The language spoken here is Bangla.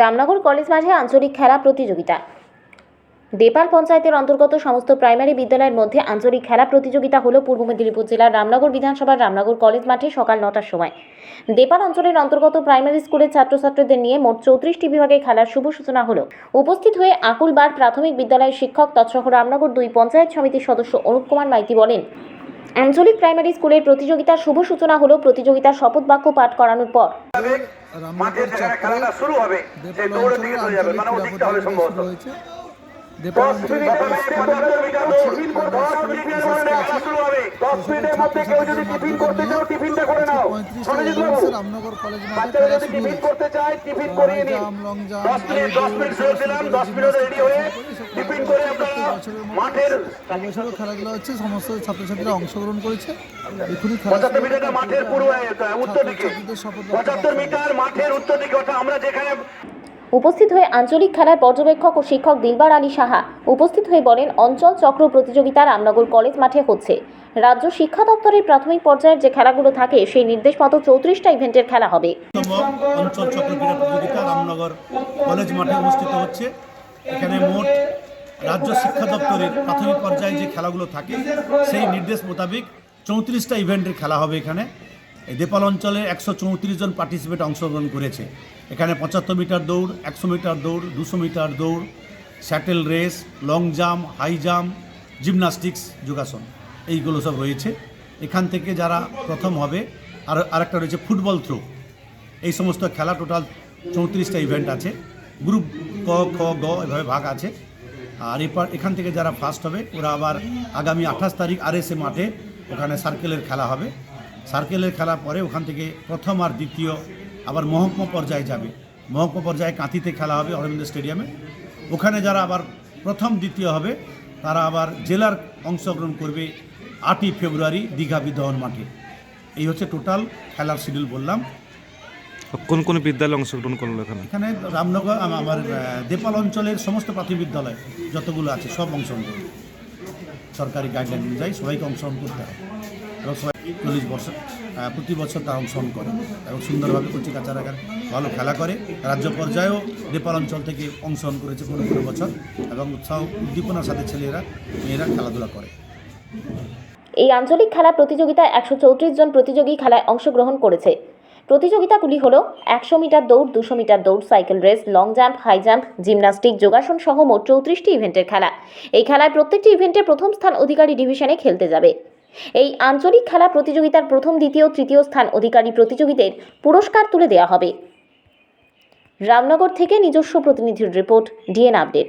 রামনগর কলেজ মাঠে আঞ্চলিক খেলা প্রতিযোগিতা। দেপাল পঞ্চায়েতের অন্তর্গত সমস্ত প্রাইমারি বিদ্যালয়ের মধ্যে আঞ্চলিক খেলা প্রতিযোগিতা হলো পূর্ব মেদিনীপুর জেলার রামনগর বিধানসভার রামনগর কলেজ মাঠে সকাল ৯টার সময়। দেপাল অঞ্চলের অন্তর্গত প্রাইমারি স্কুলের ছাত্রছাত্রীদের নিয়ে মোট 34টি বিভাগে খেলার শুভ সূচনা হলো। উপস্থিত হয়ে আকুলবাড় প্রাথমিক বিদ্যালয়ের শিক্ষক তৎসহ রামনগর 2 পঞ্চায়েত সমিতির সদস্য অনুপ কুমার মাইতি বলেন, আঞ্চলিক প্রাইমারি স্কুলের প্রতিযোগিতার শুভ সূচনা হলো প্রতিযোগিতার শপথ বাক্য পাঠ করানোর পর। মাঠের খেলাটা শুরু হবে, যে দৌড়ের দিকে চলে যাবে, মানে ওদিকটা হবে সম্ভবত। রামনগর কলেজ মাঠে টিফিন করতে চায়, টিফিন করে নিন। 10 মিনিট দিলাম, 10 মিনিট রেডি হয়ে টিফিন করে আপনারা মাঠের খেলাধুলা হচ্ছে। সমস্ত ছাত্রছাত্রীরা অংশগ্রহণ করেছে। 75 মিটার মাঠের পূর্ব উত্তর দিকে, 75 মিটার মাঠের উত্তর দিকে, অর্থাৎ আমরা যেখানে উপস্থিত হয়ে আঞ্চলিক খেলার পর্যবেক্ষক ও শিক্ষক দিলবার আলী সাহা উপস্থিত হয়ে বলেন, অঞ্চল চক্র প্রতিযোগিতা রামনগর কলেজ মাঠে হচ্ছে। রাজ্য শিক্ষা দপ্তরের প্রাথমিক পর্যায়ের যে খেলাগুলো থাকে সেই নির্দেশ মতো 34টা ইভেন্টের খেলা হবে। অঞ্চল চক্র ক্রীড়া প্রতিযোগিতা রামনগর কলেজ মাঠে অনুষ্ঠিত হচ্ছে। এখানে মোট রাজ্য শিক্ষা দপ্তরের প্রাথমিক পর্যায়ে যে খেলাগুলো থাকে সেই নির্দেশ মোতাবেক 34টা ইভেন্টের খেলা হবে। এখানে এই দেপাল অঞ্চলে 134 জন পার্টিসিপেট অংশগ্রহণ করেছে। এখানে 75 মিটার দৌড়, 100 মিটার দৌড়, 200 মিটার দৌড়, shuttle race, long jump, high jump, gymnastics, যোগাসন, এইগুলো সব রয়েছে। এখান থেকে যারা প্রথম হবে, আর আরেকটা রয়েছে ফুটবল থ্রো। এই সমস্ত খেলা টোটাল 34টা ইভেন্ট আছে। গ্রুপ ক, খ, গ এভাবে ভাগ আছে। আর এখান থেকে যারা ফার্স্ট হবে ওরা আবার আগামী 28 তারিখ RSA মাঠে ওখানে সার্কেলের খেলা হবে। সার্কেলের খেলা পরে ওখান থেকে প্রথম আর দ্বিতীয় আবার মহকুমা পর্যায়ে যাবে। মহকুমা পর্যায়ে কাঁথিতে খেলা হবে অরবিন্দ স্টেডিয়ামে। ওখানে যারা আবার প্রথম দ্বিতীয় হবে তারা আবার জেলার অংশগ্রহণ করবে 8ই ফেব্রুয়ারি দীঘা বিদহন মাঠে। এই হচ্ছে টোটাল খেলার শিডিউল বললাম। কোন কোন বিদ্যালয়ে অংশগ্রহণ করলো এখানে? এখানে রামনগর আমার দেপাল অঞ্চলের সমস্ত প্রাথমিক বিদ্যালয় যতগুলো আছে সব অংশগ্রহণ করবে। সরকারি গাইডলাইন অনুযায়ী সবাইকে অংশগ্রহণ করতে হবে এবং সবাই 40 বছর প্রতি বছর তারা অংশগ্রহণ করে এবং সুন্দরভাবে কচিকাচারা ভালো খেলা করে। রাজ্য পর্যায়েও দেপাল অঞ্চল থেকে অংশগ্রহণ করেছে কোনো বছর এবং উৎসাহ উদ্দীপনার সাথে মেয়েরা খেলাধুলা করে। এই আঞ্চলিক খেলা প্রতিযোগিতায় 134 জন প্রতিযোগী খেলায় অংশগ্রহণ করেছে। প্রতিযোগিতাগুলি হলো 100 মিটার দৌড়, 200 মিটার দৌড়, cycle race, long jump, high jump, gymnastic, যোগাসন সহ মোট 34টি ইভেন্টের খেলা। এই খেলায় প্রত্যেকটি ইভেন্টে প্রথম স্থান অধিকারী ডিভিশনে খেলতে যাবে। এই আঞ্চলিক খেলা প্রতিযোগিতার প্রথম, দ্বিতীয়, তৃতীয় স্থান অধিকারী প্রতিযোগীদের পুরস্কার তুলে দেওয়া হবে। রামনগর থেকে নিজস্ব প্রতিনিধির রিপোর্ট, DN আপডেট।